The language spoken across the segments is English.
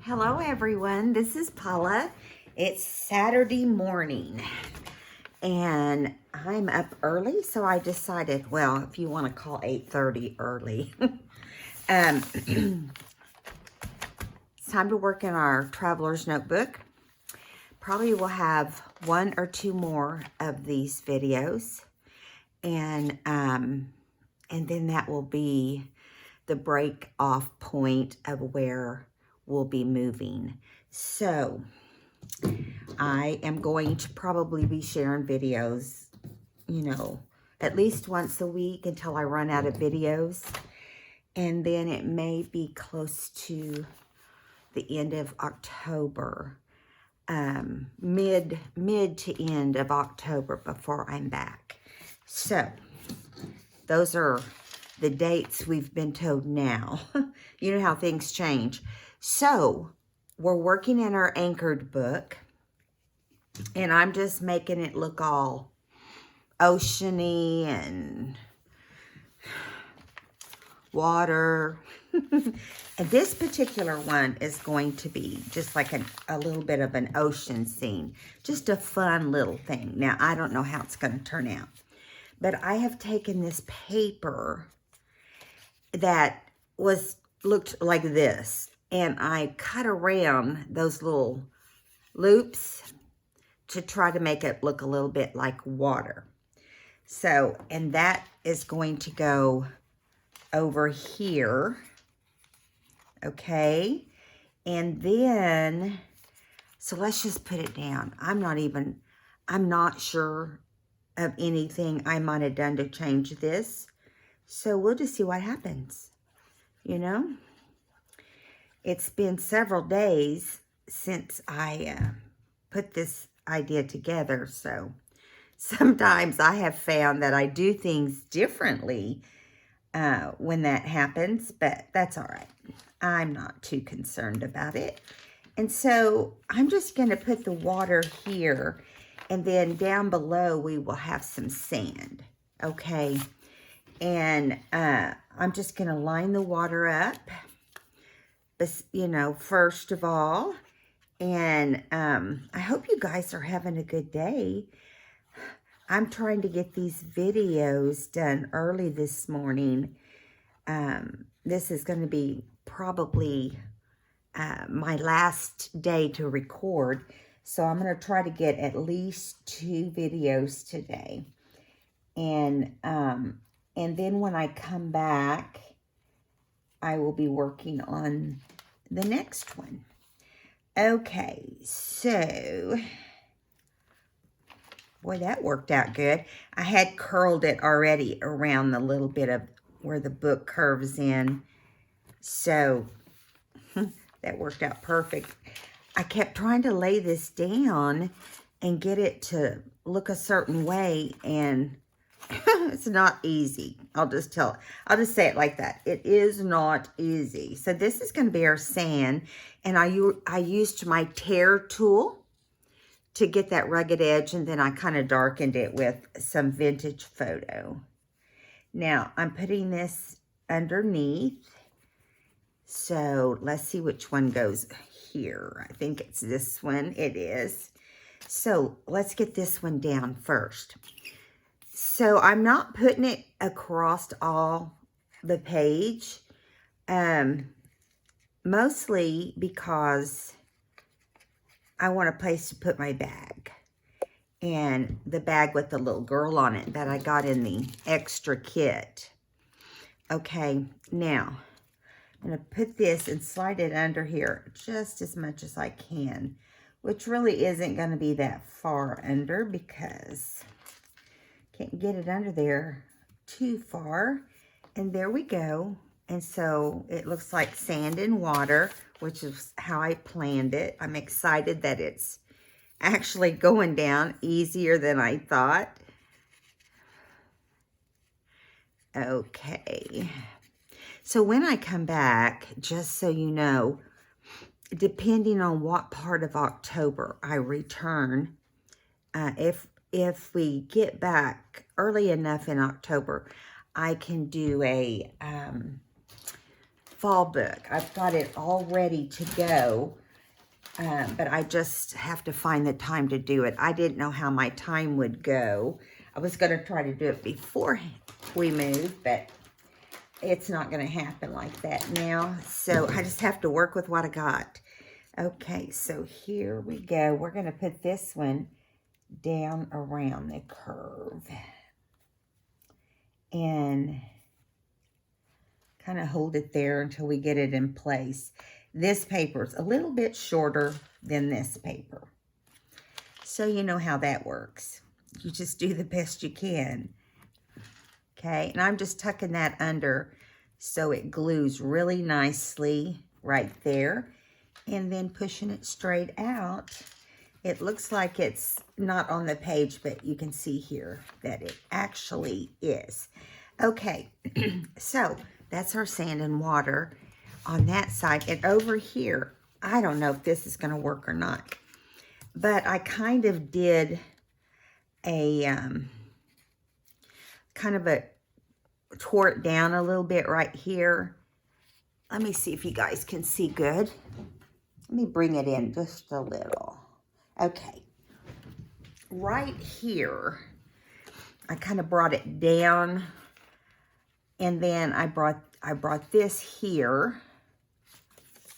Hello everyone, this is Paula. It's Saturday morning and I'm up early, so I decided, well, if you want to call 8:30 early, it's time to work in our traveler's notebook. Probably will have one or two more of these videos, and then that will be the break off point of where we'll be moving. So I am going to probably be sharing videos, at least once a week until I run out of videos. And then it may be close to the end of October, mid to end of October before I'm back. So those are the dates we've been told now. You know how things change. So we're working in our anchored book, and I'm just making it look all oceany and water. And this particular one is going to be just like a little bit of an ocean scene. Just a fun little thing. Now, I don't know how it's going to turn out. But I have taken this paper that looked like this, and I cut around those little loops to try to make it look a little bit like water. So, and that is going to go over here, okay? And then, so let's just put it down. I'm not sure of anything I might have done to change this. So we'll just see what happens, It's been several days since I put this idea together, so sometimes I have found that I do things differently when that happens, but that's all right. I'm not too concerned about it. And so I'm just going to put the water here, and then down below we will have some sand, okay? And I'm just going to line the water up, first of all. And I hope you guys are having a good day. I'm trying to get these videos done early this morning. This is going to be probably my last day to record. So I'm going to try to get at least 2 videos today. And then when I come back, I will be working on the next one. Okay, so, boy, that worked out good. I had curled it already around the little bit of where the book curves in. So, that worked out perfect. I kept trying to lay this down and get it to look a certain way, and it's not easy. I'll just say it like that. It is not easy. So this is going to be our sand, and I used my tear tool to get that rugged edge, and then I kind of darkened it with some vintage photo. Now I'm putting this underneath. So let's see which one goes here. I think it's this one. It is. So let's get this one down first. So I'm not putting it across all the page, mostly because I want a place to put my bag, and the bag with the little girl on it that I got in the extra kit. Okay, now I'm going to put this and slide it under here just as much as I can, which really isn't going to be that far under because can't get it under there too far. And there we go. And so it looks like sand and water, which is how I planned it. I'm excited that it's actually going down easier than I thought. Okay. So when I come back, just so you know, depending on what part of October I return, if we get back early enough in October, I can do a fall book. I've got it all ready to go, but I just have to find the time to do it. I didn't know how my time would go. I was going to try to do it before we move, but it's not going to happen like that now. So I just have to work with what I got. Okay, so here we go. We're going to put this one down around the curve and kind of hold it there until we get it in place. This paper is a little bit shorter than this paper, so you know how that works. You just do the best you can. Okay, and I'm just tucking that under so it glues really nicely right there, and then pushing it straight out. It looks like it's not on the page, but you can see here that it actually is. Okay, so that's our sand and water on that side. And over here, I don't know if this is going to work or not, but I kind of did a, tore it down a little bit right here. Let me see if you guys can see good. Let me bring it in just a little. Okay, right here, I kind of brought it down, and then I brought this here,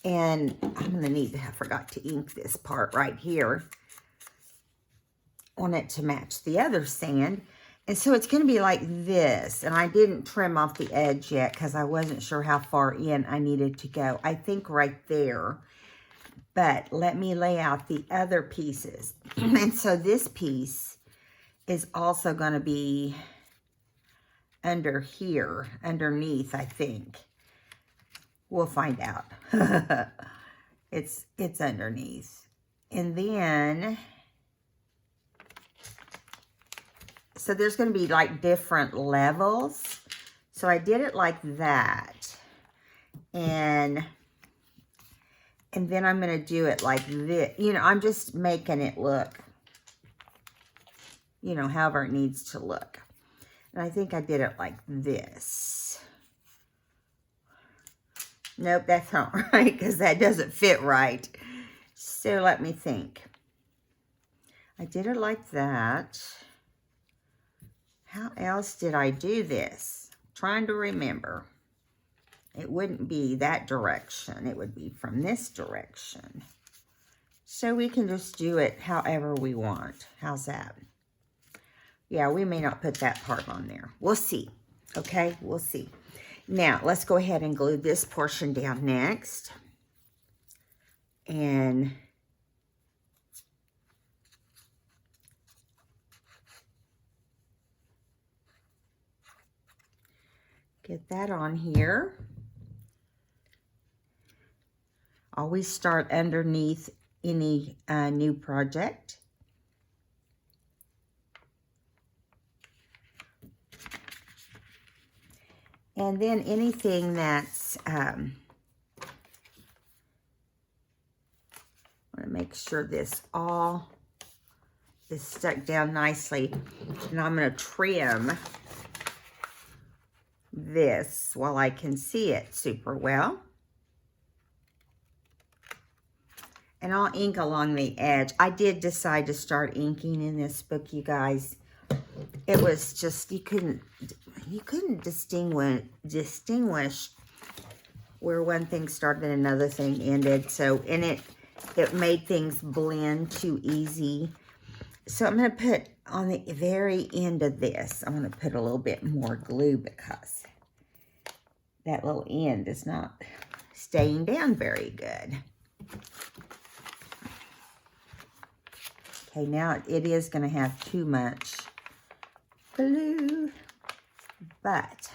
and I'm gonna need to, I forgot to ink this part right here on it to match the other sand. And so it's gonna be like this, and I didn't trim off the edge yet because I wasn't sure how far in I needed to go. I think right there. But let me lay out the other pieces. And so this piece is also going to be under here, underneath, I think. We'll find out. It's underneath. And then, so there's going to be like different levels. So I did it like that. And then I'm going to do it like this. You know, I'm just making it look, you know, however it needs to look. And I think I did it like this. Nope, that's not right because that doesn't fit right. So let me think. I did it like that. How else did I do this? I'm trying to remember. It wouldn't be that direction. It would be from this direction. So we can just do it however we want. How's that? Yeah, we may not put that part on there. We'll see. Okay, we'll see. Now, let's go ahead and glue this portion down next. And get that on here. Always start underneath any new project. And then anything that's, I want to make sure this all is stuck down nicely. And I'm going to trim this while I can see it super well. And I'll ink along the edge. I did decide to start inking in this book, you guys. It was just, you couldn't distinguish where one thing started and another thing ended. So, and it made things blend too easy. So I'm going to put on the very end of this, I'm going to put a little bit more glue because that little end is not staying down very good. Okay, now it is going to have too much glue, but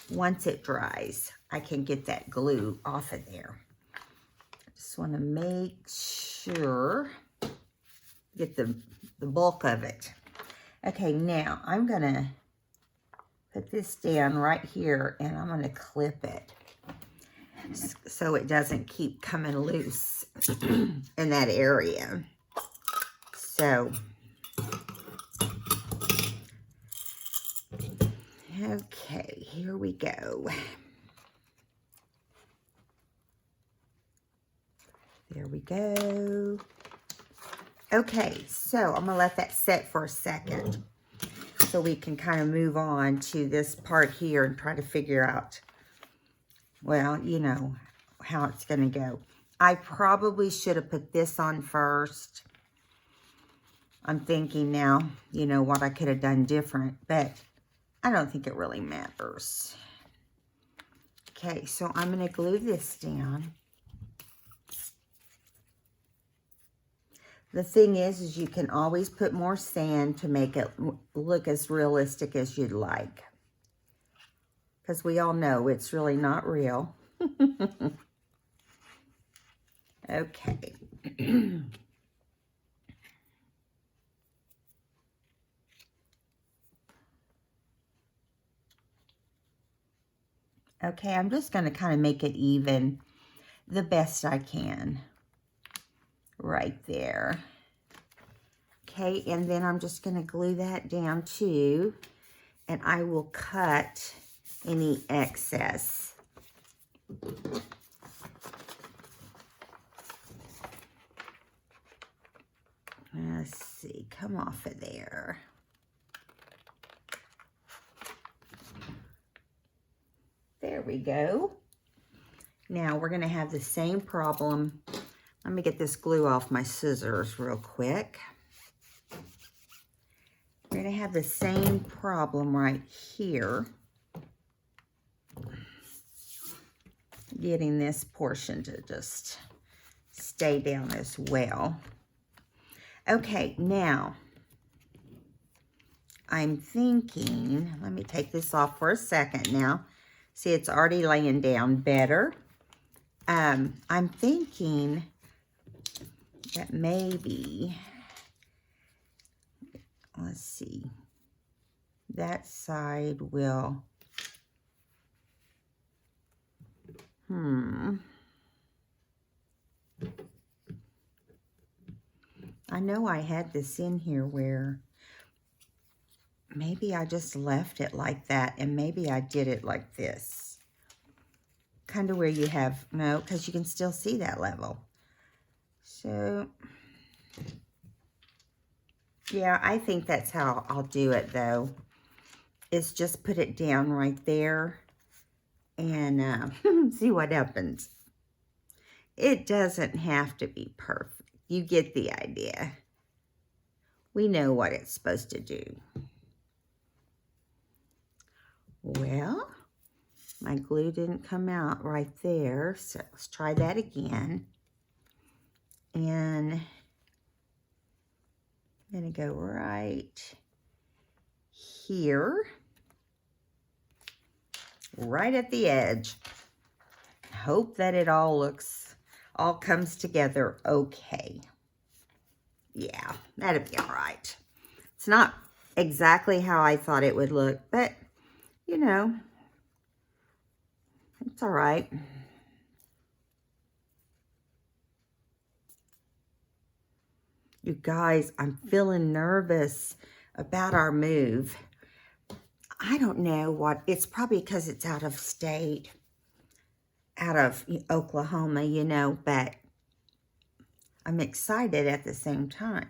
once it dries, I can get that glue off of there. I just want to make sure, get the bulk of it. Okay, now I'm going to put this down right here, and I'm going to clip it so it doesn't keep coming loose in that area. So, okay, here we go. There we go. Okay, so I'm gonna let that set for a second so we can kind of move on to this part here and try to figure out, well, you know, how it's gonna go. I probably should have put this on first. I'm thinking now, you know, what I could have done different, but I don't think it really matters. Okay, so I'm gonna glue this down. The thing is you can always put more sand to make it look as realistic as you'd like. Because we all know it's really not real. Okay. Okay, I'm just going to kind of make it even the best I can. Right there. Okay, and then I'm just going to glue that down too. And I will cut any excess. Let's see, come off of there. There we go. Now we're going to have the same problem. Let me get this glue off my scissors real quick. We're going to have the same problem right here. Getting this portion to just stay down as well. Okay, now I'm thinking, let me take this off for a second now. See, it's already laying down better. I'm thinking that maybe, let's see, that side will, I know I had this in here where maybe I just left it like that, and maybe I did it like this. Kind of where you have, no, because you can still see that level. So, yeah, I think that's how I'll do it, though. Is just put it down right there and see what happens. It doesn't have to be perfect. You get the idea. We know what it's supposed to do. Well, my glue didn't come out right there, so let's try that again. And I'm going to go right here, right at the edge. Hope that it all comes together okay. Yeah, that'll be all right. It's not exactly how I thought it would look, but, you know, it's all right. You guys, I'm feeling nervous about our move. I don't know what, it's probably because it's out of state, out of Oklahoma, you know, but I'm excited at the same time.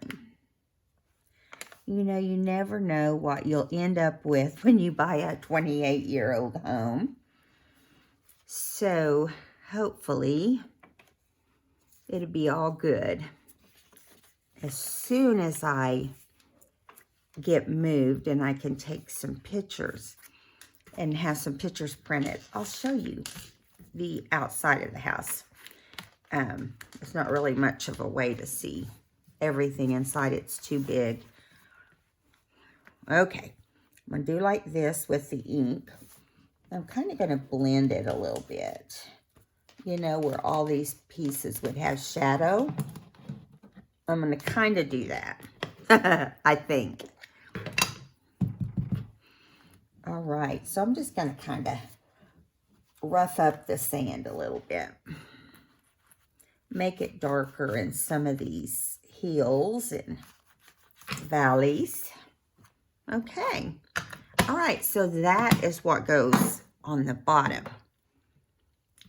You know, you never know what you'll end up with when you buy a 28-year-old home. So, hopefully, it'll be all good. As soon as I get moved and I can take some pictures and have some pictures printed, I'll show you the outside of the house. It's not really much of a way to see everything inside. It's too big. Okay, I'm going to do like this with the ink. I'm kind of going to blend it a little bit. You know, where all these pieces would have shadow. I'm going to kind of do that, I think. All right, so I'm just going to kind of rough up the sand a little bit. Make it darker in some of these hills and valleys. Okay. All right, so that is what goes on the bottom.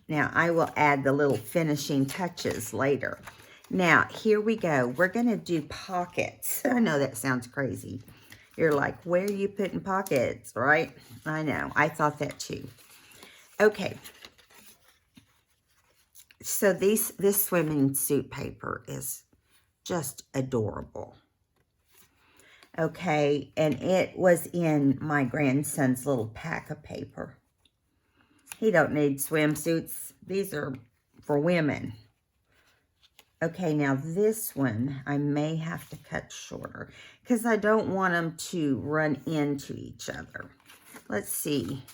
Now, I will add the little finishing touches later. Now, here we go. We're going to do pockets. I know that sounds crazy. You're like, where are you putting pockets, right? I know. I thought that too. Okay. So this swimming suit paper is just adorable. Okay. And it was in my grandson's little pack of paper. He don't need swimsuits. These are for women. Okay, now this one I may have to cut shorter because I don't want them to run into each other. Let's see.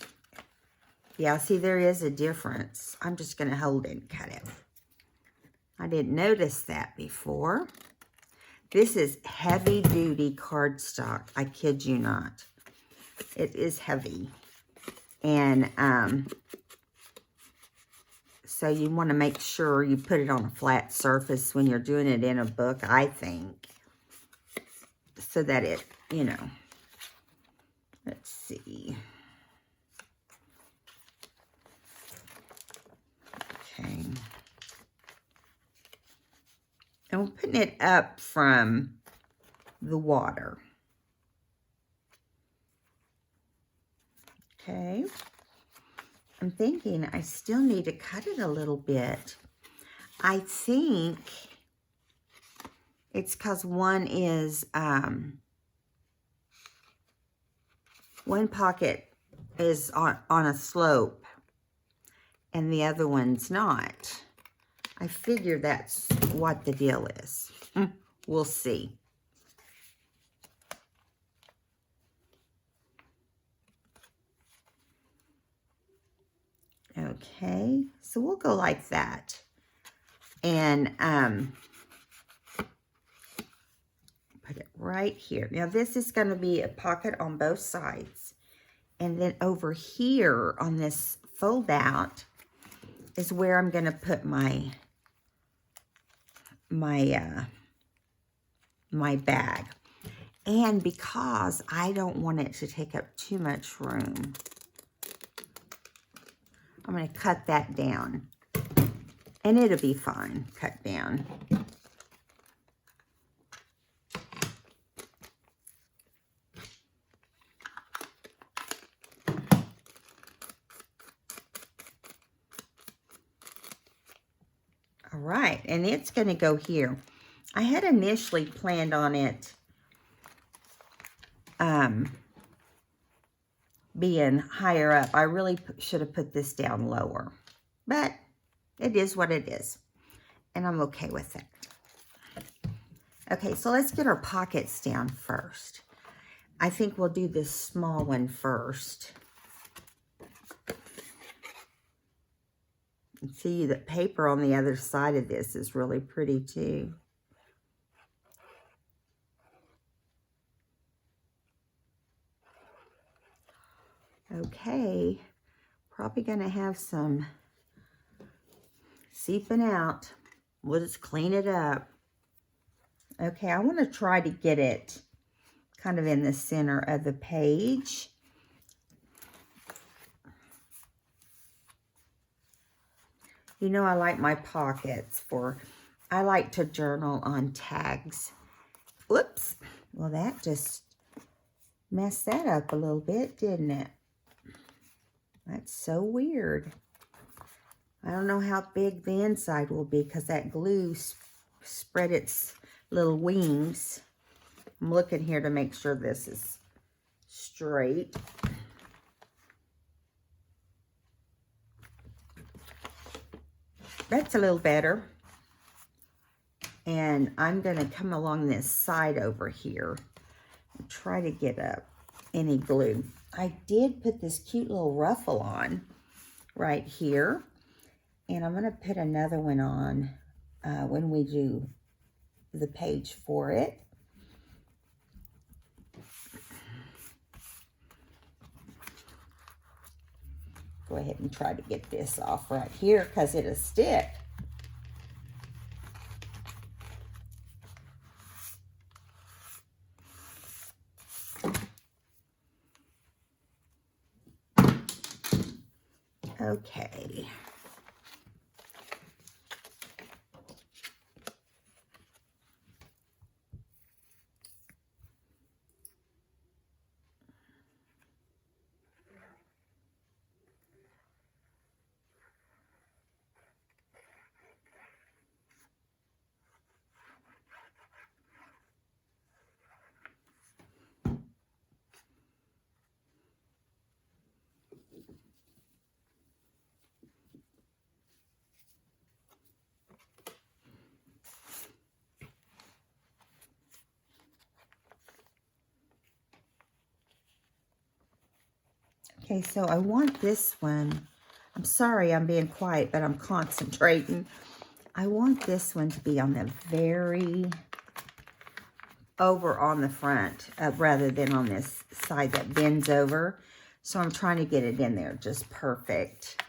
Yeah, see, there is a difference. I'm just going to hold it and cut it. I didn't notice that before. This is heavy-duty cardstock. I kid you not. It is heavy. And, so you want to make sure you put it on a flat surface when you're doing it in a book, I think. So that it, you know. Let's see. Okay. And we're putting it up from the water. Okay. I'm thinking I still need to cut it a little bit. I think it's because one is, one pocket is on a slope and the other one's not. I figure that's what the deal is. We'll see. Okay, so we'll go like that. And put it right here. Now this is going to be a pocket on both sides. And then over here on this fold out is where I'm going to put my bag. And because I don't want it to take up too much room, I'm going to cut that down. And it'll be fine, cut down. All right, and it's going to go here. I had initially planned on it being higher up. I really should have put this down lower, but it is what it is, and I'm okay with it. Okay, so let's get our pockets down first. I think we'll do this small one first. And see, the paper on the other side of this is really pretty too. Okay, probably going to have some seeping out. We'll just clean it up. Okay, I want to try to get it kind of in the center of the page. You know, I like my pockets for, I like to journal on tags. Whoops. Well, that just messed that up a little bit, didn't it? That's so weird. I don't know how big the inside will be because that glue spread its little wings. I'm looking here to make sure this is straight. That's a little better. And I'm going to come along this side over here and try to get up any glue. I did put this cute little ruffle on right here. And I'm going to put another one on when we do the page for it. Go ahead and try to get this off right here because it'll stick. Okay. Okay, so I want this one. I'm sorry I'm being quiet, but I'm concentrating. I want this one to be on the very over on the front rather than on this side that bends over. So I'm trying to get it in there just perfect.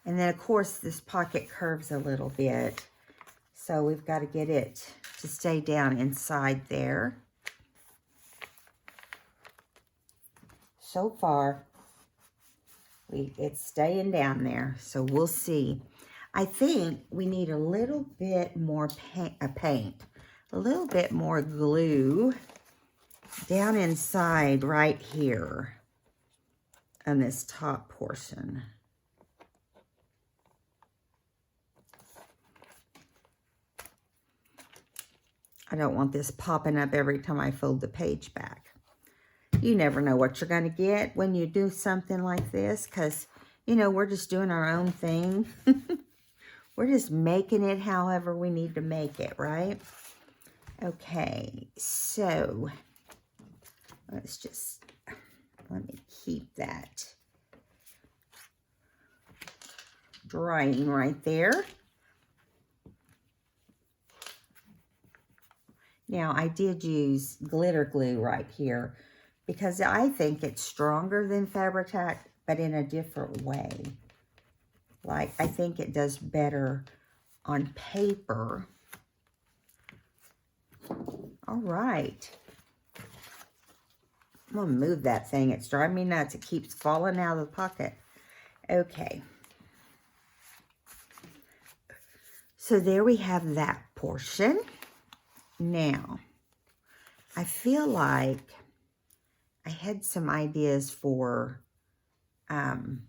And then, of course, this pocket curves a little bit. So we've got to get it to stay down inside there. So far, it's staying down there. So we'll see. I think we need a little bit more paint, a little bit more glue down inside right here on this top portion. I don't want this popping up every time I fold the page back. You never know what you're going to get when you do something like this, because, you know, we're just doing our own thing. We're just making it however we need to make it, right? Okay, so let's just, let me keep that drying right there. Now, I did use glitter glue right here because I think it's stronger than Fabri-Tac, but in a different way. Like, I think it does better on paper. All right. I'm going to move that thing. It's driving me nuts. It keeps falling out of the pocket. Okay. So there we have that portion. Now, I feel like I had some ideas for, and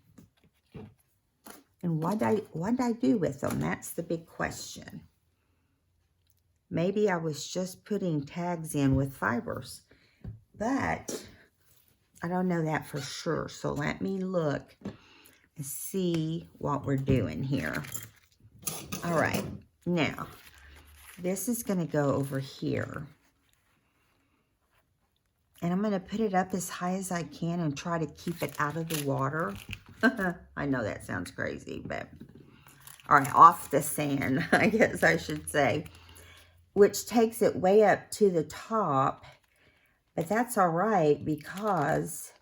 what'd I do with them? That's the big question. Maybe I was just putting tags in with fibers, but I don't know that for sure. So let me look and see what we're doing here. All right, now, this is going to go over here. And I'm going to put it up as high as I can and try to keep it out of the water. I know that sounds crazy, but... All right, off the sand, I guess I should say. Which takes it way up to the top. But that's all right because...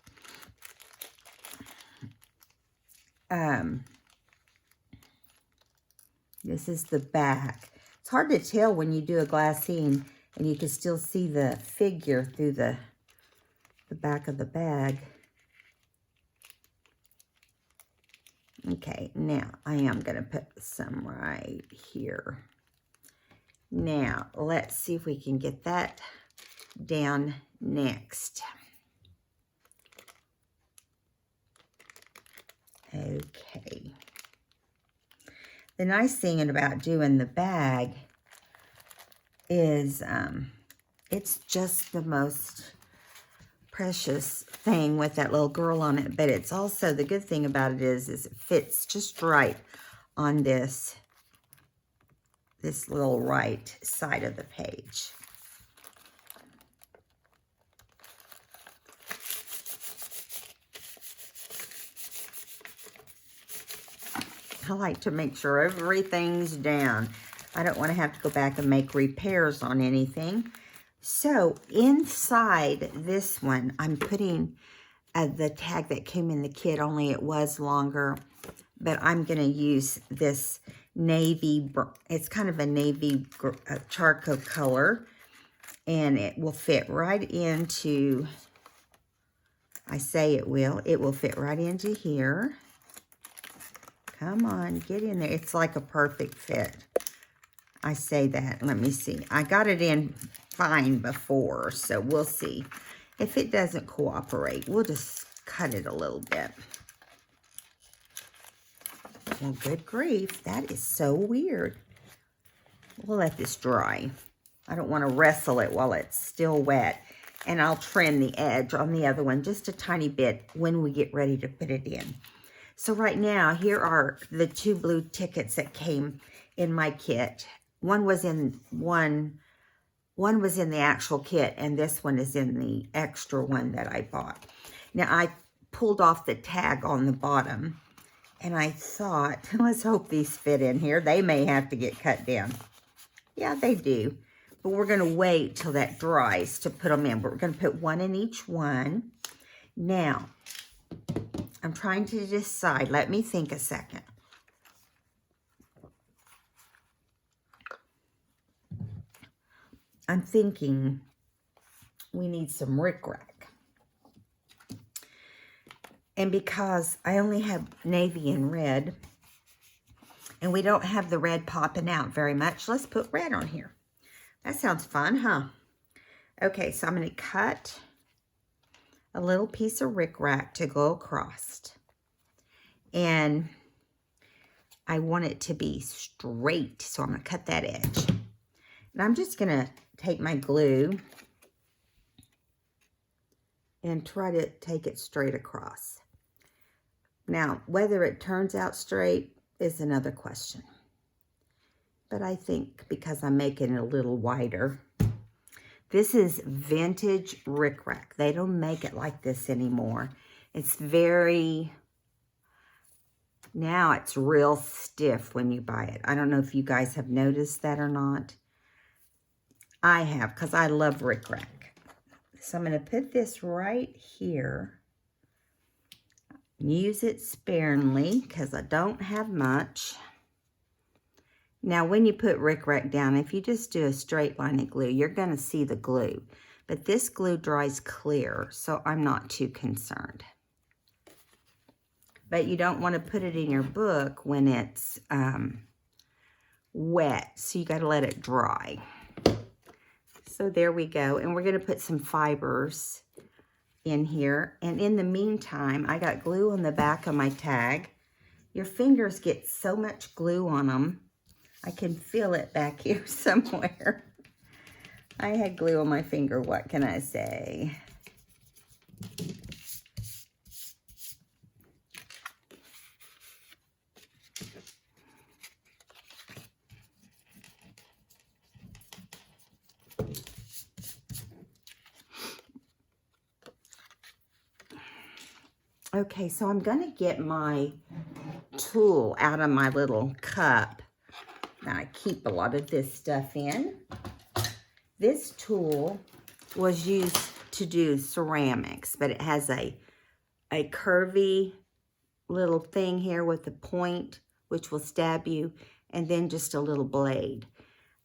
this is the back. It's hard to tell when you do a glassine and you can still see the figure through the back of the bag. Okay, now I am going to put some right here. Now, let's see if we can get that down next. Okay. The nice thing about doing the bag is it's just the most precious thing with that little girl on it, but it's also, the good thing about it is it fits just right on this little right side of the page. I like to make sure everything's down. I don't want to have to go back and make repairs on anything. So inside this one, I'm putting the tag that came in the kit, only it was longer. But I'm going to use this navy, it's kind of a navy charcoal color. And it will fit right into, I say it will fit right into here. Come on, get in there. It's like a perfect fit. I say that. Let me see. I got it in fine before, so we'll see. If it doesn't cooperate, we'll just cut it a little bit. Well, good grief. That is so weird. We'll let this dry. I don't want to wrestle it while it's still wet. And I'll trim the edge on the other one just a tiny bit when we get ready to put it in. So right now, here are the two blue tickets that came in my kit. One was in the actual kit, and this one is in the extra one that I bought. Now, I pulled off the tag on the bottom. And I thought, let's hope these fit in here. They may have to get cut down. Yeah, they do. But we're going to wait till that dries to put them in. But we're going to put one in each one. Now, I'm trying to decide. Let me think a second. I'm thinking we need some rickrack. And because I only have navy and red, and we don't have the red popping out very much, let's put red on here. That sounds fun, huh? Okay, so I'm going to cut a little piece of rickrack to go across. And I want it to be straight, so I'm going to cut that edge. And I'm just going to take my glue and try to take it straight across. Now, whether it turns out straight is another question. But I think because I'm making it a little wider. This is vintage rickrack. They don't make it like this anymore. It's very, now it's real stiff when you buy it. I don't know if you guys have noticed that or not. I have, because I love rickrack. So I'm going to put this right here. Use it sparingly because I don't have much. Now, when you put rickrack down, if you just do a straight line of glue, you're going to see the glue. But this glue dries clear, so I'm not too concerned. But you don't want to put it in your book when it's wet, so you got to let it dry. So there we go. And we're going to put some fibers in here. And in the meantime, I got glue on the back of my tag. Your fingers get so much glue on them. I can feel it back here somewhere. I had glue on my finger. What can I say? Okay, so I'm going to get my tool out of my little cup that I keep a lot of this stuff in. This tool was used to do ceramics, but it has a curvy little thing here with a point, which will stab you, and then just a little blade.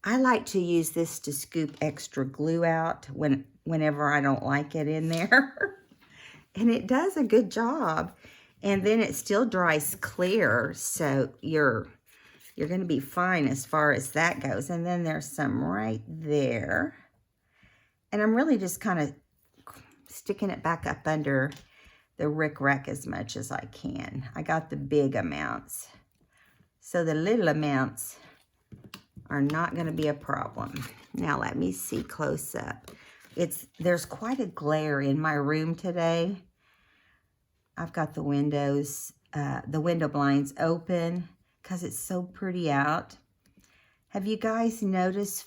I like to use this to scoop extra glue out whenever I don't like it in there. And it does a good job. And then it still dries clear, so you're going to be fine as far as that goes. And then there's some right there. And I'm really just kind of sticking it back up under the rickrack as much as I can. I got the big amounts. So the little amounts are not going to be a problem. Now let me see close up. There's quite a glare in my room today. I've got the window blinds open because it's so pretty out. Have you guys noticed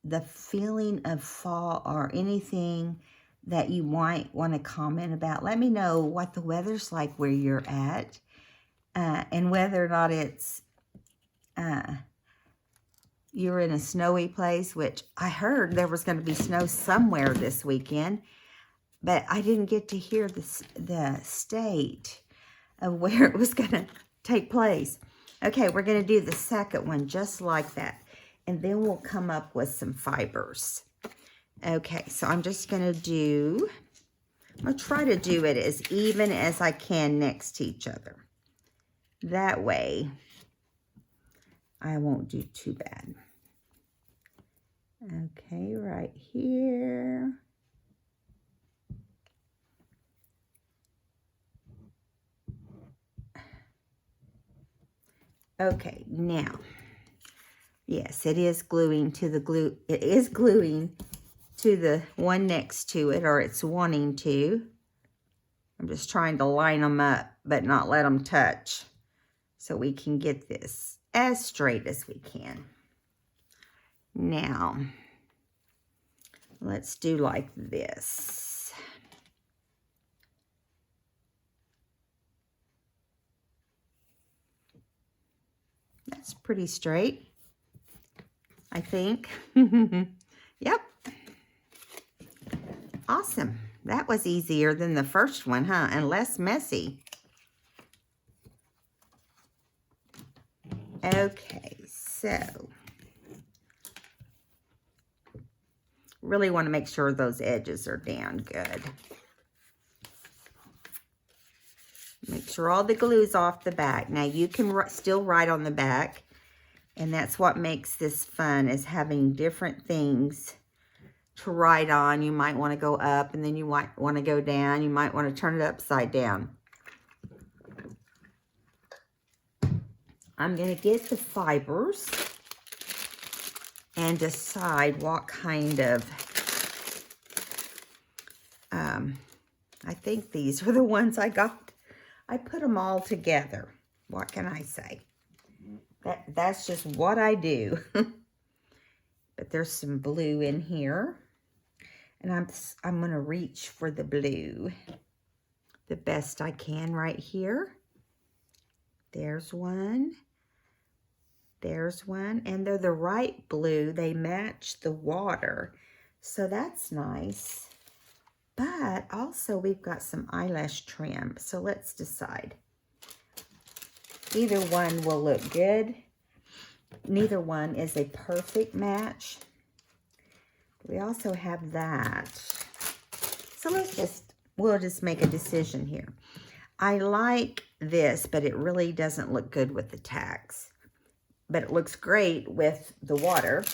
the feeling of fall or anything that you might want to comment about? Let me know what the weather's like where you're at and whether or not it's you're in a snowy place, which I heard there was going to be snow somewhere this weekend. But I didn't get to hear the state of where it was going to take place. Okay, we're going to do the second one just like that. And then we'll come up with some fibers. Okay, so I'm just going to I'm going to try to do it as even as I can next to each other. That way, I won't do too bad. Okay, right here. Okay, now, yes, it is gluing to the glue. It is gluing to the one next to it, or it's wanting to. I'm just trying to line them up, but not let them touch, so we can get this as straight as we can. Now, let's do like this. That's pretty straight, I think. Yep. Awesome. That was easier than the first one, huh? And less messy. Okay, so really want to make sure those edges are down good. Make sure all the glue's off the back. Now you can still write on the back, and that's what makes this fun, is having different things to write on. You might want to go up, and then you might want to go down. You might want to turn it upside down. I'm going to get the fibers and decide what kind of, I think these are the ones I got. I put them all together. What can I say? That's just what I do. But there's some blue in here. And I'm going to reach for the blue the best I can right here. There's one. There's one. And they're the right blue. They match the water. So that's nice. But also we've got some eyelash trim. So let's decide. Either one will look good. Neither one is a perfect match. We also have that. So we'll just make a decision here. I like this, but it really doesn't look good with the tacks. But it looks great with the water.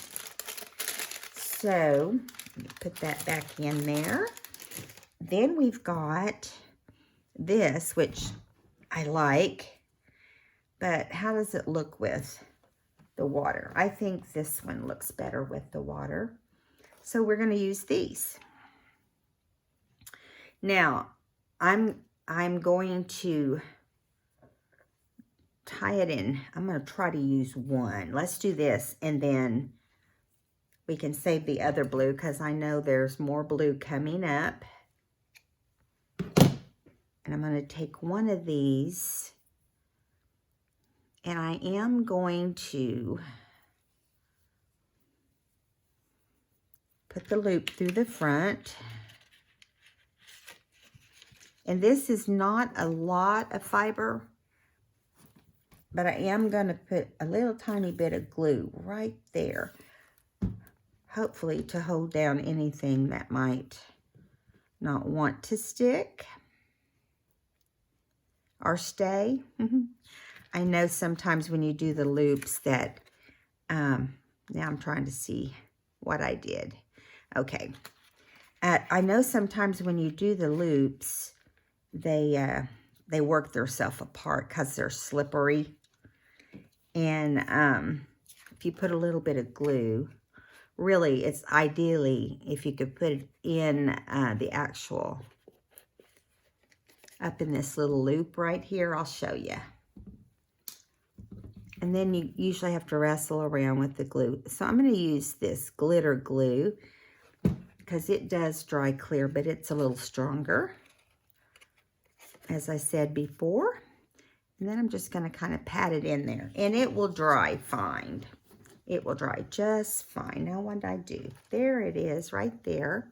So, let me put that back in there. Then we've got this, which I like. But how does it look with the water? I think this one looks better with the water. So we're going to use these. Now, I'm going to tie it in. I'm going to try to use one. Let's do this, and then we can save the other blue because I know there's more blue coming up. And I'm going to take one of these, and I am going to put the loop through the front. And this is not a lot of fiber, but I am going to put a little tiny bit of glue right there, hopefully to hold down anything that might not want to stick or stay. I know sometimes when you do the loops that, now I'm trying to see what I did. Okay. I know sometimes when you do the loops, they work themselves apart because they're slippery. And if you put a little bit of glue, really it's ideally if you could put it in the actual, up in this little loop right here. I'll show you. And then you usually have to wrestle around with the glue. So I'm going to use this glitter glue because it does dry clear, but it's a little stronger, as I said before. And then I'm just going to kind of pat it in there. And it will dry fine. It will dry just fine. Now what did I do? There it is right there.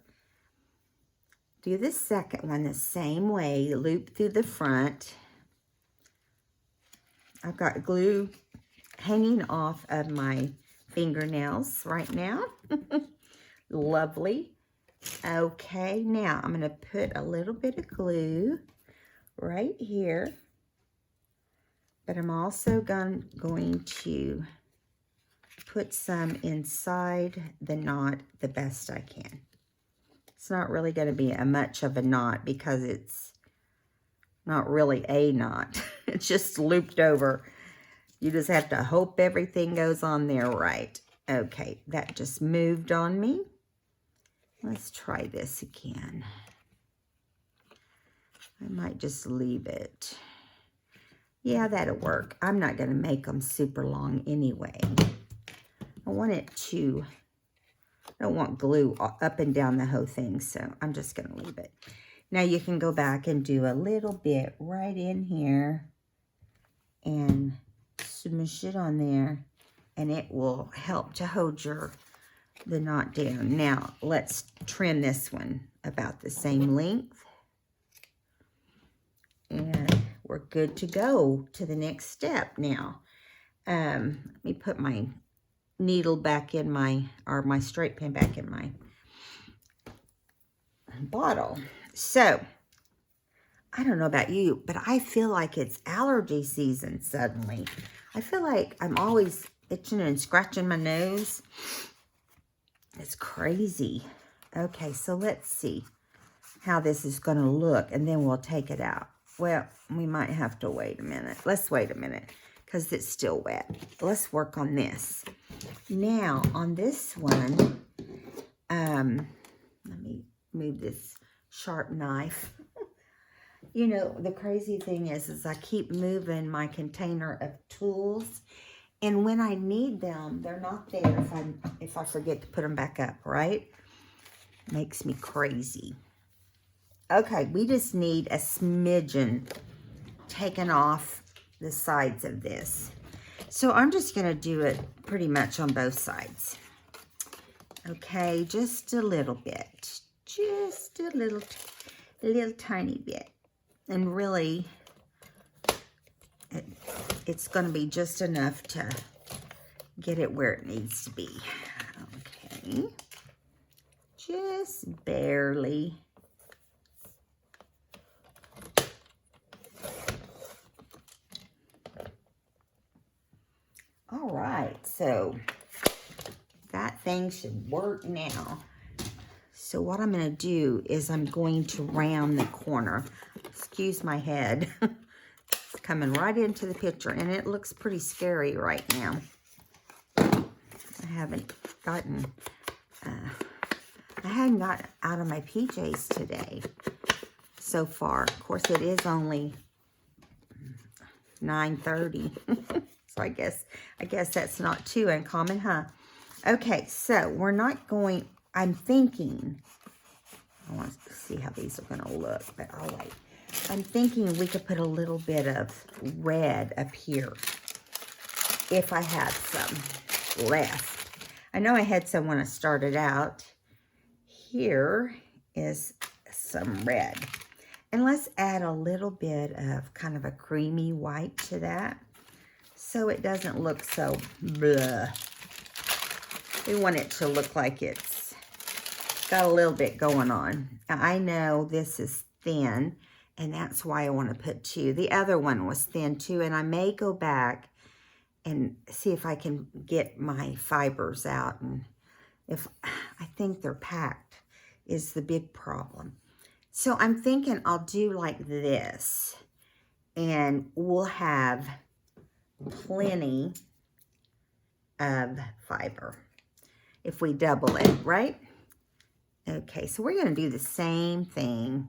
Do the second one the same way. Loop through the front. I've got glue hanging off of my fingernails right now. Lovely. Okay, now I'm going to put a little bit of glue right here. But I'm also going to put some inside the knot the best I can. It's not really going to be much of a knot because it's not really a knot. It's just looped over. You just have to hope everything goes on there right. Okay, that just moved on me. Let's try this again. I might just leave it. Yeah, that'll work. I'm not going to make them super long anyway. I want it to, I don't want glue up and down the whole thing, so I'm just going to leave it. Now you can go back and do a little bit right in here and smush it on there, and it will help to hold the knot down. Now, let's trim this one about the same length. And we're good to go to the next step now. Let me put my needle back in my straight pin back in my bottle. So, I don't know about you, but I feel like it's allergy season suddenly. I feel like I'm always itching and scratching my nose. It's crazy. Okay, so let's see how this is going to look, and then we'll take it out. Well, we might have to wait a minute. Let's wait a minute because it's still wet. Let's work on this. Now, on this one, let me move this sharp knife. You know, the crazy thing is I keep moving my container of tools, and when I need them, they're not there if I forget to put them back up, right? Makes me crazy. Okay, we just need a smidgen taken off the sides of this. So I'm just going to do it pretty much on both sides. Okay, just a little bit. Just a little tiny bit. And really, it's going to be just enough to get it where it needs to be. Okay. Just barely. All right, so that thing should work now. So what I'm going to do is I'm going to round the corner. Excuse my head. It's coming right into the picture, and it looks pretty scary right now. I hadn't gotten out of my PJs today so far. Of course, it is only 9:30. So I guess that's not too uncommon, huh? Okay, so we're not going, I'm thinking, I want to see how these are going to look, but I'll wait. I'm thinking we could put a little bit of red up here if I have some left. I know I had some when I started out. Here is some red. And let's add a little bit of kind of a creamy white to that, so it doesn't look so blah. We want it to look like it's got a little bit going on. Now, I know this is thin, and that's why I want to put two. The other one was thin too, and I may go back and see if I can get my fibers out. And if I think they're packed is the big problem. So I'm thinking I'll do like this, and we'll have plenty of fiber if we double it, right? Okay, so we're going to do the same thing.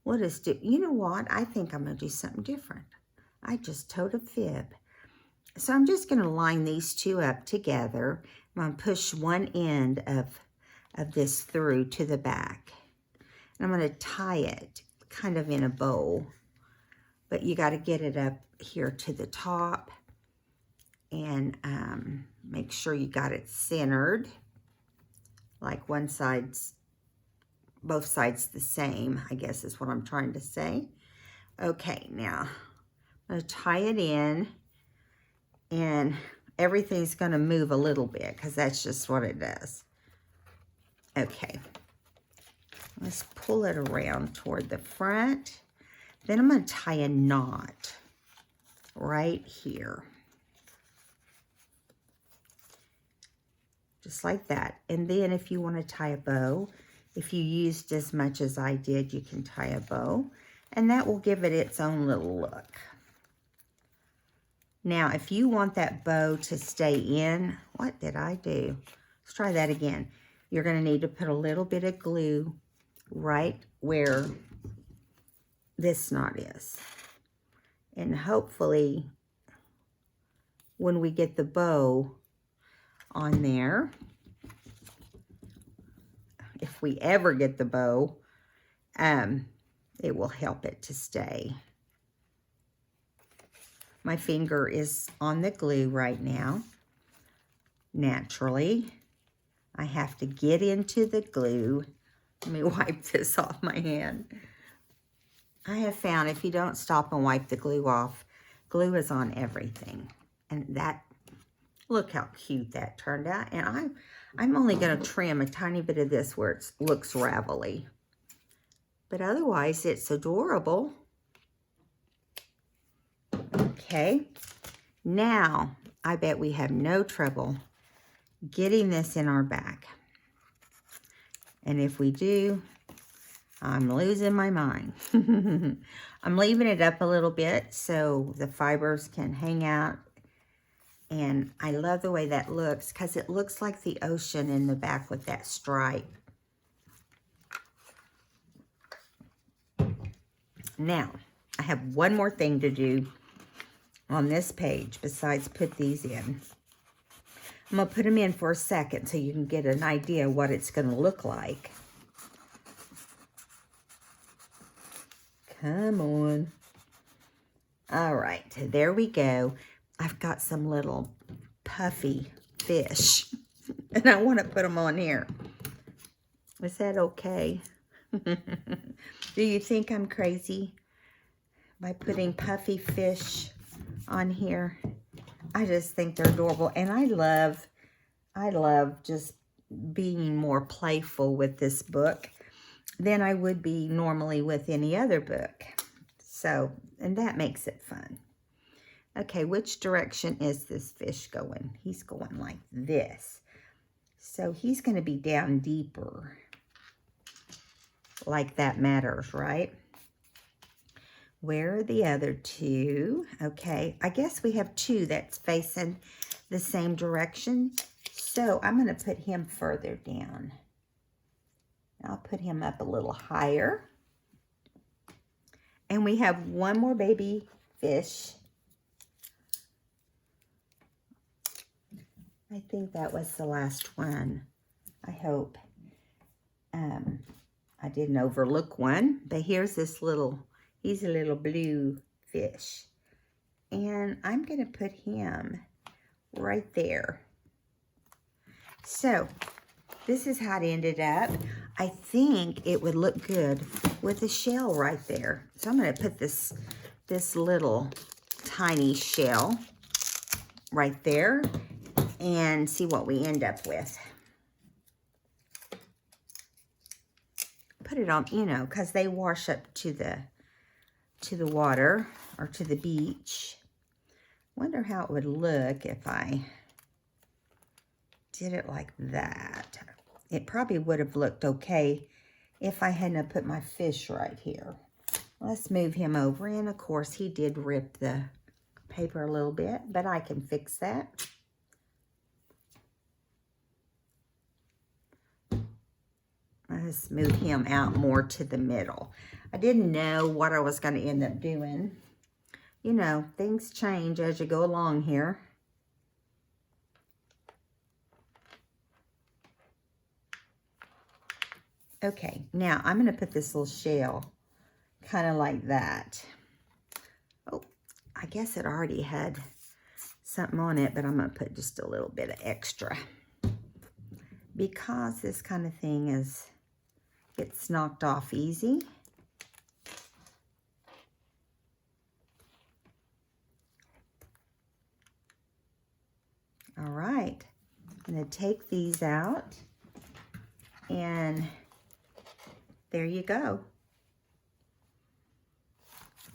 We'll just do, you know what? I think I'm going to do something different. I just told a fib. So I'm just going to line these two up together. I'm going to push one end of this through to the back. And I'm going to tie it kind of in a bow. But you got to get it up here to the top. And make sure you got it centered. Like one side's, both sides the same, I guess is what I'm trying to say. Okay, now I'm going to tie it in. And everything's going to move a little bit because that's just what it does. Okay. Let's pull it around toward the front. Then I'm going to tie a knot right here. Just like that. And then if you want to tie a bow, if you used as much as I did, you can tie a bow. And that will give it its own little look. Now, if you want that bow to stay in, what did I do? Let's try that again. You're going to need to put a little bit of glue right where this knot is. And hopefully, when we get the bow on there, if we ever get the bow, it will help it to stay. My finger is on the glue right now. Naturally, I have to get into the glue. Let me wipe this off my hand. I have found if you don't stop and wipe the glue off, glue is on everything. And that, look how cute that turned out. And I'm only going to trim a tiny bit of this where it looks ravelly. But otherwise, it's adorable. Okay. Now, I bet we have no trouble getting this in our bag. And if we do, I'm losing my mind. I'm leaving it up a little bit so the fibers can hang out. And I love the way that looks because it looks like the ocean in the back with that stripe. Now, I have one more thing to do on this page besides put these in. I'm going to put them in for a second so you can get an idea what it's going to look like. Come on. All right, there we go. I've got some little puffy fish, and I want to put them on here. Is that okay? Do you think I'm crazy by putting puffy fish on here? I just think they're adorable, and I love just being more playful with this book than I would be normally with any other book. So, and that makes it fun. Okay, which direction is this fish going? He's going like this. So he's going to be down deeper. Like that matters, right? Where are the other two? Okay, I guess we have two that's facing the same direction. So I'm going to put him further down. I'll put him up a little higher. And we have one more baby fish. I think that was the last one. I hope I didn't overlook one. But here's this little, he's a little blue fish. And I'm going to put him right there. So, this is how it ended up. I think it would look good with a shell right there. So I'm going to put this little tiny shell right there and see what we end up with. Put it on, you know, because they wash up to the water or to the beach. Wonder how it would look if I did it like that. It probably would have looked okay if I hadn't put my fish right here. Let's move him over. And of course, he did rip the paper a little bit, but I can fix that. Let's move him out more to the middle. I didn't know what I was going to end up doing. You know, things change as you go along here. Okay, now I'm going to put this little shell kind of like that. Oh, I guess it already had something on it, but I'm going to put just a little bit of extra. Because this kind of thing gets knocked off easy. All right, I'm going to take these out, and there you go.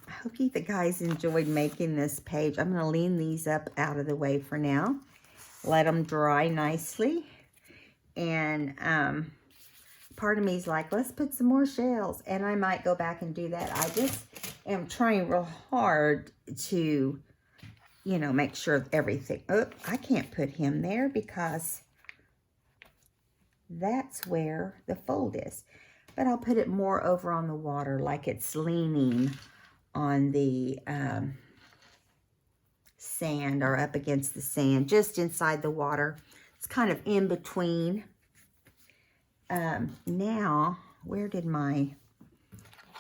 I hope you guys enjoyed making this page. I'm going to lean these up out of the way for now. Let them dry nicely. And part of me is like, let's put some more shells. And I might go back and do that. I just am trying real hard to, you know, make sure everything. Oh, I can't put him there because that's where the fold is. But I'll put it more over on the water, like it's leaning on the sand or up against the sand, just inside the water. It's kind of in between. Now, where did I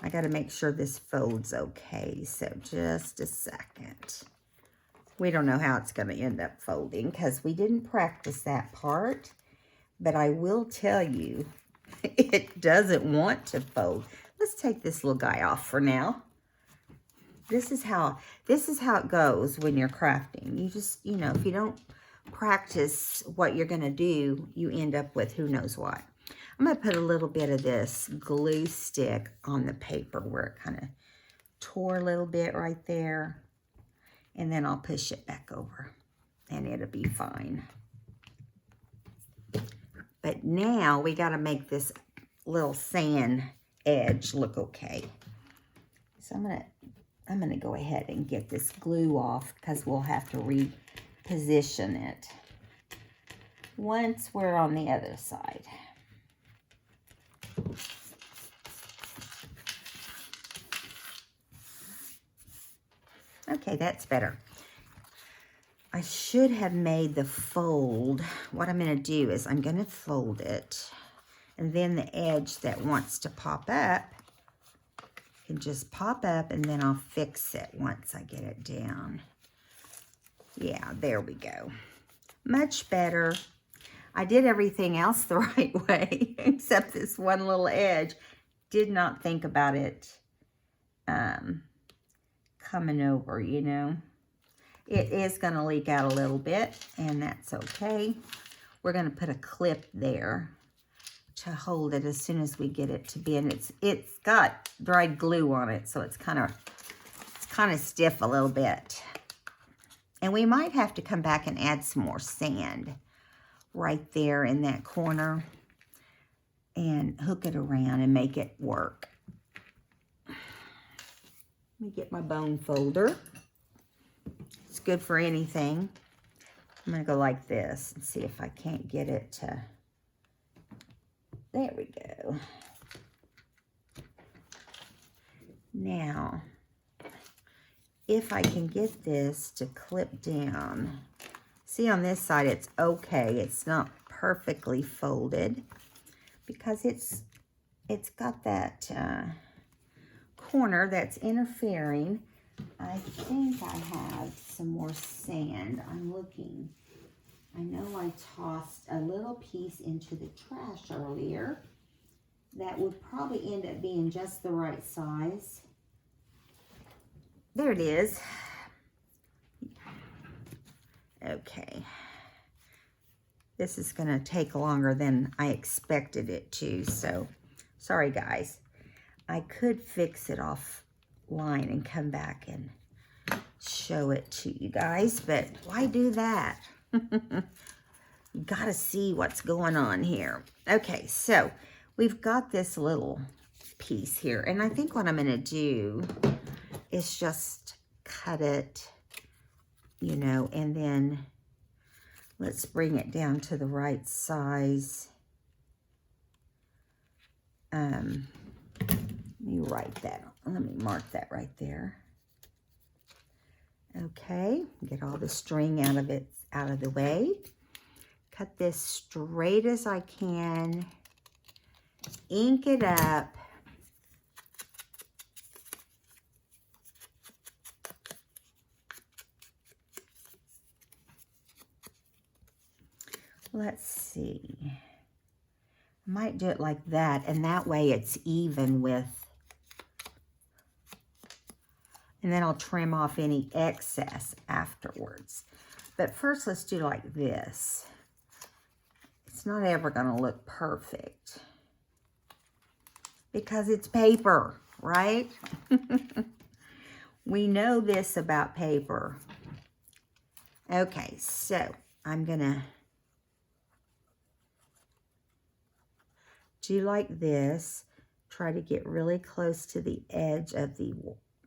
got to make sure this folds okay. So just a second. We don't know how it's going to end up folding because we didn't practice that part. But I will tell you, it doesn't want to fold. Let's take this little guy off for now. This is how it goes when you're crafting. You just, you know, if you don't practice what you're going to do, you end up with who knows what. I'm going to put a little bit of this glue stick on the paper where it kind of tore a little bit right there. And then I'll push it back over and it'll be fine. But now we got to make this little sand edge look okay. So I'm going to go ahead and get this glue off because we'll have to reposition it once we're on the other side. Okay, that's better. I should have made the fold. What I'm going to do is I'm going to fold it, and then the edge that wants to pop up can just pop up, and then I'll fix it once I get it down. Yeah, there we go. Much better. I did everything else the right way, except this one little edge. Did not think about it coming over, you know. It is going to leak out a little bit, and that's okay. We're going to put a clip there to hold it as soon as we get it to be. And it's got dried glue on it, so it's kind of stiff a little bit. And we might have to come back and add some more sand right there in that corner and hook it around and make it work. Let me get my bone folder. It's good for anything. I'm going to go like this and see if I can't get it to... There we go. Now, if I can get this to clip down. See, on this side, it's okay. It's not perfectly folded because it's got that corner that's interfering. I think I have some more sand. I'm looking. I know I tossed a little piece into the trash earlier. That would probably end up being just the right size. There it is. Okay. This is going to take longer than I expected it to, so sorry guys. I could fix it offline and come back and show it to you guys, but why do that? You gotta see what's going on here. Okay, so we've got this little piece here, and I think what I'm gonna do is just cut it, you know, and then let's bring it down to the right size. Let me write that. Let me mark that right there. Okay, get all the string out of the way. Cut this straight as I can. Ink it up. Let's see. I might do it like that, and that way it's even with. And then I'll trim off any excess afterwards. But first, let's do like this. It's not ever going to look perfect because it's paper, right? We know this about paper. Okay, so I'm going to do like this. Try to get really close to the edge of the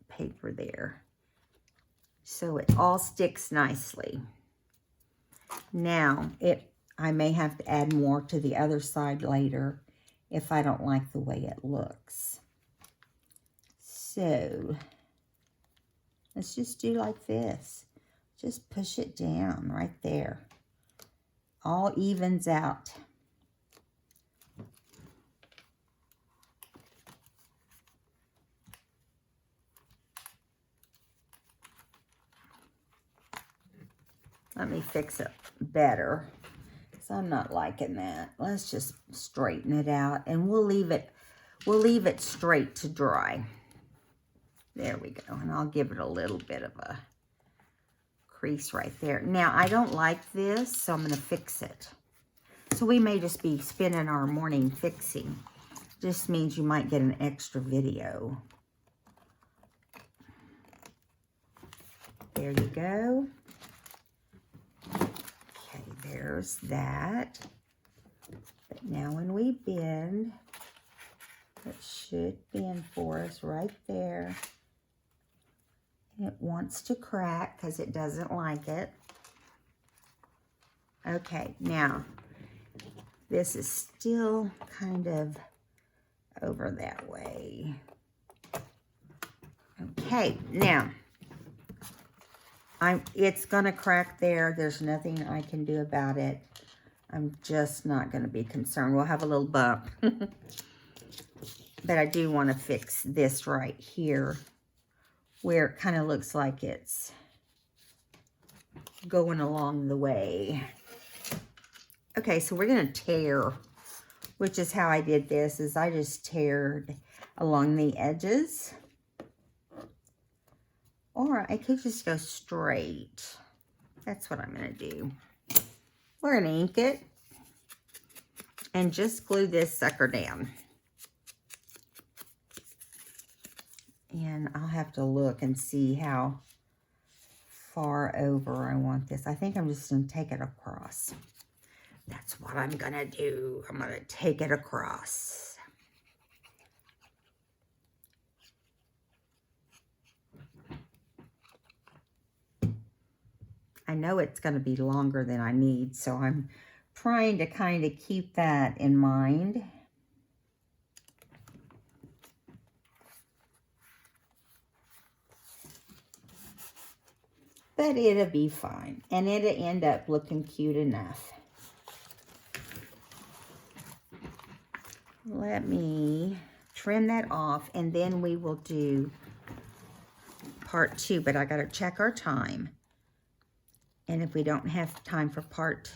paper there so it all sticks nicely. Now, I may have to add more to the other side later if I don't like the way it looks. So, let's just do like this. Just push it down right there. All evens out. Let me fix it better. So I'm not liking that. Let's just straighten it out, and we'll leave it straight to dry. There we go. And I'll give it a little bit of a crease right there. Now, I don't like this, so I'm going to fix it. So we may just be spending our morning fixing. Just means you might get an extra video. There you go. Okay, there's that. But now when we bend, it should bend for us right there. It wants to crack because it doesn't like it. Okay, now this is still kind of over that way. Okay, now it's gonna crack there. There's nothing I can do about it. I'm just not gonna be concerned. We'll have a little bump. But I do want to fix this right here, where it kind of looks like it's going along the way. Okay, so we're going to tear, which is how I did this, is I just teared along the edges. Or I could just go straight. That's what I'm going to do. We're going to ink it and just glue this sucker down. And I'll have to look and see how far over I want this. I think I'm just going to take it across. That's what I'm going to do. I'm going to take it across. I know it's going to be longer than I need, so I'm trying to kind of keep that in mind. But it'll be fine, and it'll end up looking cute enough. Let me trim that off, and then we will do part 2, but I got to check our time. And if we don't have time for part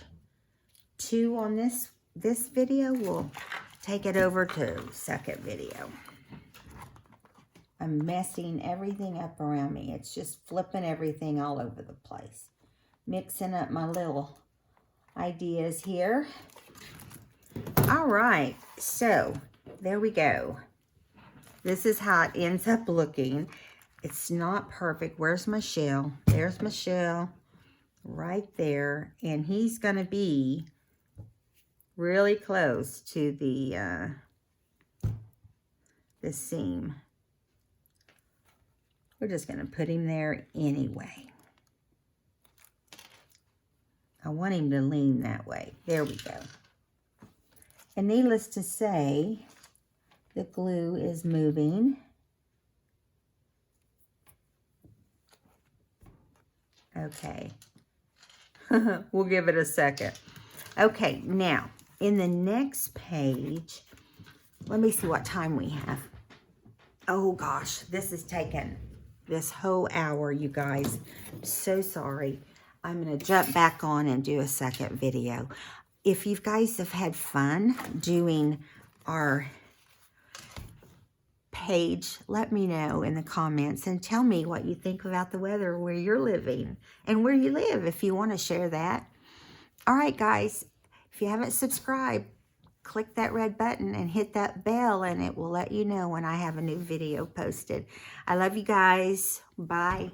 2 on this video, we'll take it over to second video. I'm messing everything up around me. It's just flipping everything all over the place. Mixing up my little ideas here. All right, so there we go. This is how it ends up looking. It's not perfect. Where's my shell? There's my shell right there. And he's going to be really close to the seam. We're just going to put him there anyway. I want him to lean that way. There we go. And needless to say, the glue is moving. Okay. We'll give it a second. Okay, now, in the next page, let me see what time we have. Oh gosh, this is taking this whole hour, you guys. I'm so sorry. I'm going to jump back on and do a second video. If you guys have had fun doing our page, let me know in the comments and tell me what you think about the weather where you're living and where you live if you want to share that. All right, guys, if you haven't subscribed, click that red button and hit that bell, and it will let you know when I have a new video posted. I love you guys. Bye.